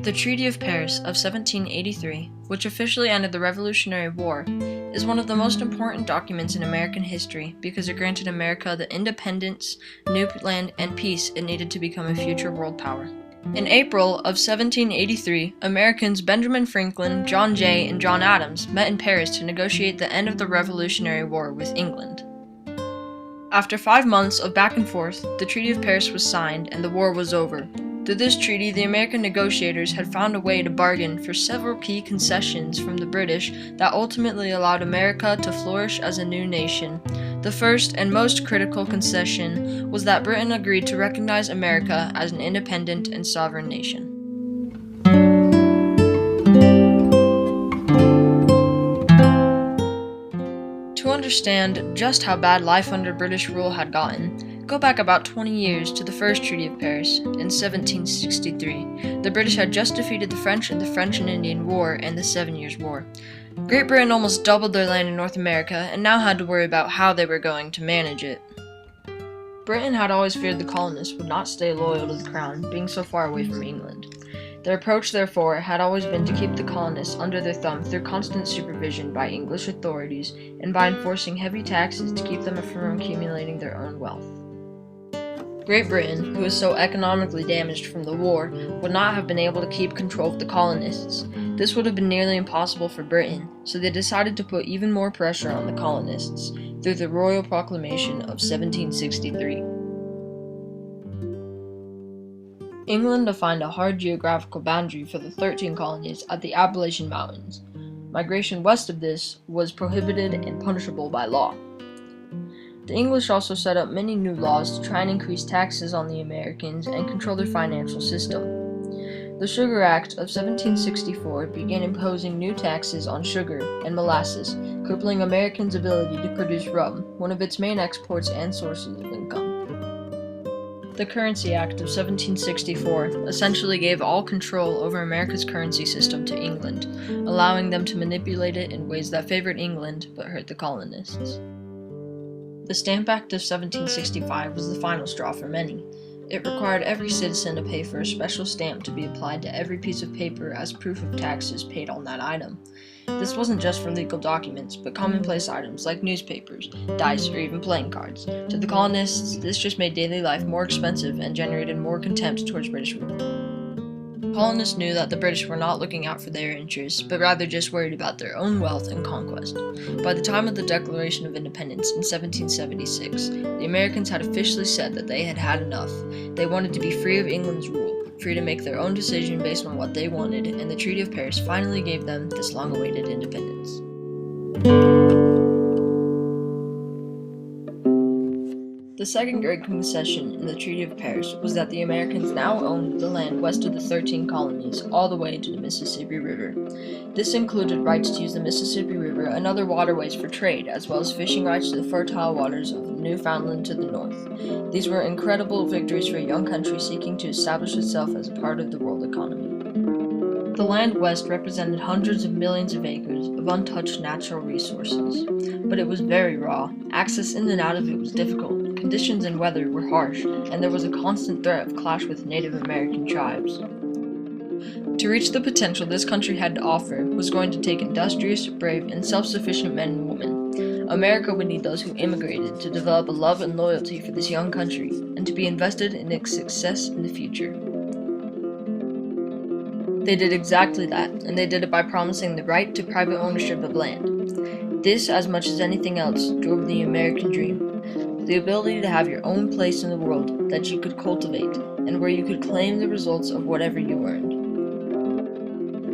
The Treaty of Paris of 1783, which officially ended the Revolutionary War, is one of the most important documents in American history because it granted America the independence, new land, and peace it needed to become a future world power. In April of 1783, Americans Benjamin Franklin, John Jay, and John Adams met in Paris to negotiate the end of the Revolutionary War with England. After 5 months of back and forth, the Treaty of Paris was signed and the war was over. Through this treaty, the American negotiators had found a way to bargain for several key concessions from the British that ultimately allowed America to flourish as a new nation. The first and most critical concession was that Britain agreed to recognize America as an independent and sovereign nation. To understand just how bad life under British rule had gotten, go back about 20 years to the First Treaty of Paris in 1763. The British had just defeated the French in the French and Indian War and the 7 Years' War. Great Britain almost doubled their land in North America and now had to worry about how they were going to manage it. Britain had always feared the colonists would not stay loyal to the crown, being so far away from England. Their approach, therefore, had always been to keep the colonists under their thumb through constant supervision by English authorities and by enforcing heavy taxes to keep them from accumulating their own wealth. Great Britain, who was so economically damaged from the war, would not have been able to keep control of the colonists. This would have been nearly impossible for Britain, so they decided to put even more pressure on the colonists through the Royal Proclamation of 1763. England defined a hard geographical boundary for the 13 colonies at the Appalachian Mountains. Migration west of this was prohibited and punishable by law. The English also set up many new laws to try and increase taxes on the Americans and control their financial system. The Sugar Act of 1764 began imposing new taxes on sugar and molasses, crippling Americans' ability to produce rum, one of its main exports and sources of income. The Currency Act of 1764 essentially gave all control over America's currency system to England, allowing them to manipulate it in ways that favored England but hurt the colonists. The Stamp Act of 1765 was the final straw for many. It required every citizen to pay for a special stamp to be applied to every piece of paper as proof of taxes paid on that item. This wasn't just for legal documents, but commonplace items like newspapers, dice, or even playing cards. To the colonists, this just made daily life more expensive and generated more contempt towards British rule. Colonists knew that the British were not looking out for their interests, but rather just worried about their own wealth and conquest. By the time of the Declaration of Independence in 1776, the Americans had officially said that they had had enough. They wanted to be free of England's rule, free to make their own decision based on what they wanted, and the Treaty of Paris finally gave them this long-awaited independence. The second great concession in the Treaty of Paris was that the Americans now owned the land west of the 13 colonies, all the way to the Mississippi River. This included rights to use the Mississippi River and other waterways for trade, as well as fishing rights to the fertile waters of Newfoundland to the north. These were incredible victories for a young country seeking to establish itself as a part of the world economy. The land west represented hundreds of millions of acres of untouched natural resources, but it was very raw. Access in and out of it was difficult. Conditions and weather were harsh, and there was a constant threat of clash with Native American tribes. To reach the potential this country had to offer was going to take industrious, brave, and self-sufficient men and women. America would need those who immigrated to develop a love and loyalty for this young country, and to be invested in its success in the future. They did exactly that, and they did it by promising the right to private ownership of land. This, as much as anything else, drove the American dream. The ability to have your own place in the world that you could cultivate, and where you could claim the results of whatever you earned.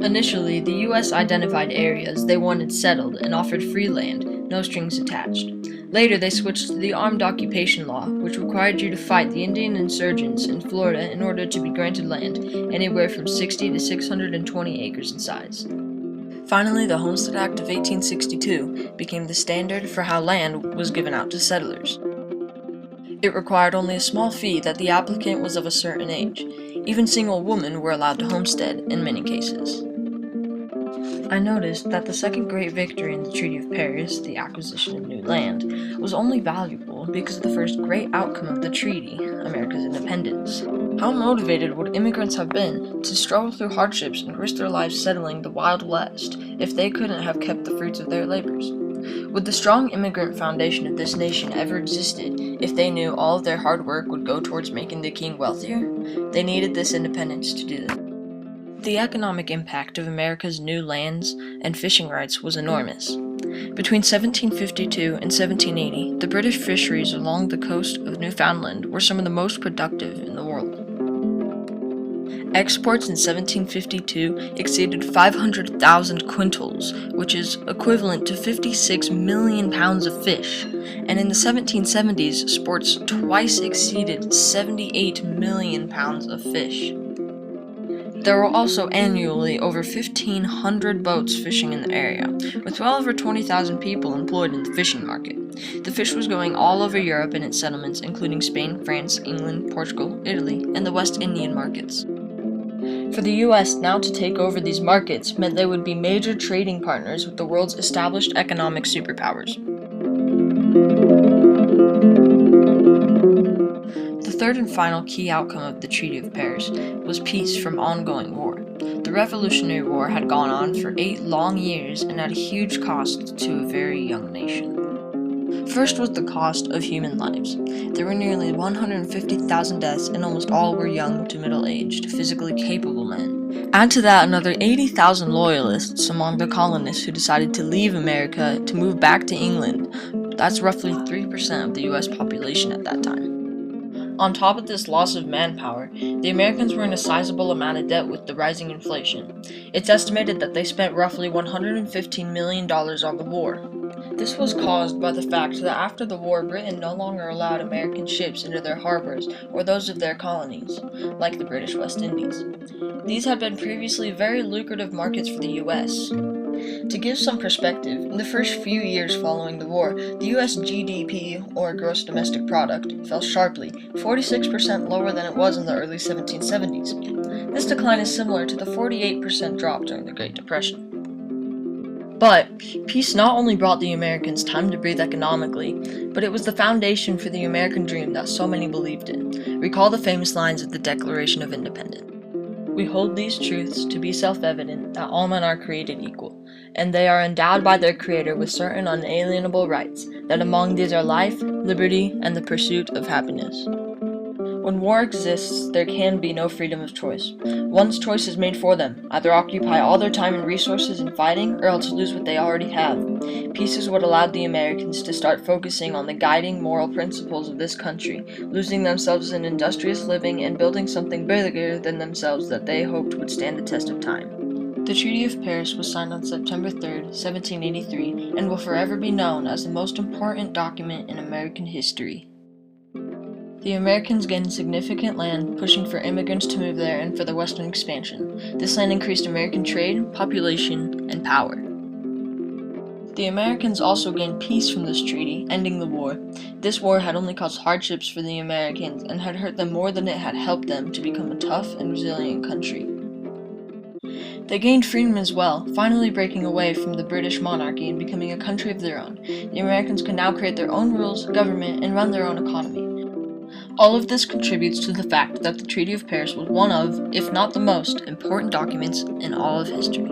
Initially, the U.S. identified areas they wanted settled and offered free land, no strings attached. Later, they switched to the Armed Occupation Law, which required you to fight the Indian insurgents in Florida in order to be granted land, anywhere from 60 to 620 acres in size. Finally, the Homestead Act of 1862 became the standard for how land was given out to settlers. It required only a small fee that the applicant was of a certain age. Even single women were allowed to homestead in many cases. I noticed that the second great victory in the Treaty of Paris, the acquisition of new land, was only valuable because of the first great outcome of the treaty, America's independence. How motivated would immigrants have been to struggle through hardships and risk their lives settling the Wild West if they couldn't have kept the fruits of their labors? Would the strong immigrant foundation of this nation ever existed if they knew all of their hard work would go towards making the king wealthier? They needed this independence to do this. The economic impact of America's new lands and fishing rights was enormous. Between 1752 and 1780, the British fisheries along the coast of Newfoundland were some of the most productive in the world. Exports in 1752 exceeded 500,000 quintals, which is equivalent to 56 million pounds of fish, and in the 1770s, exports twice exceeded 78 million pounds of fish. There were also annually over 1,500 boats fishing in the area, with well over 20,000 people employed in the fishing market. The fish was going all over Europe and its settlements, including Spain, France, England, Portugal, Italy, and the West Indian markets. For the U.S. now to take over these markets meant they would be major trading partners with the world's established economic superpowers. The third and final key outcome of the Treaty of Paris was peace from ongoing war. The Revolutionary War had gone on for 8 long years and at a huge cost to a very young nation. First was the cost of human lives. There were nearly 150,000 deaths, and almost all were young to middle-aged, physically capable men. Add to that another 80,000 loyalists among the colonists who decided to leave America to move back to England. That's roughly 3% of the US population at that time. On top of this loss of manpower, the Americans were in a sizable amount of debt with the rising inflation. It's estimated that they spent roughly $115 million on the war. This was caused by the fact that after the war, Britain no longer allowed American ships into their harbors or those of their colonies, like the British West Indies. These had been previously very lucrative markets for the US. To give some perspective, in the first few years following the war, the US GDP, or Gross Domestic Product, fell sharply, 46% lower than it was in the early 1770s. This decline is similar to the 48% drop during the Great Depression. But peace not only brought the Americans time to breathe economically, but it was the foundation for the American dream that so many believed in. Recall the famous lines of the Declaration of Independence. We hold these truths to be self-evident, that all men are created equal, and they are endowed by their Creator with certain unalienable rights, that among these are life, liberty, and the pursuit of happiness. When war exists, there can be no freedom of choice. One's choice is made for them, either occupy all their time and resources in fighting, or else lose what they already have. Peace is what allowed the Americans to start focusing on the guiding moral principles of this country, losing themselves in industrious living and building something bigger than themselves that they hoped would stand the test of time. The Treaty of Paris was signed on September 3, 1783, and will forever be known as the most important document in American history. The Americans gained significant land, pushing for immigrants to move there and for the western expansion. This land increased American trade, population, and power. The Americans also gained peace from this treaty, ending the war. This war had only caused hardships for the Americans and had hurt them more than it had helped them to become a tough and resilient country. They gained freedom as well, finally breaking away from the British monarchy and becoming a country of their own. The Americans could now create their own rules, government, and run their own economy. All of this contributes to the fact that the Treaty of Paris was one of, if not the most, important documents in all of history.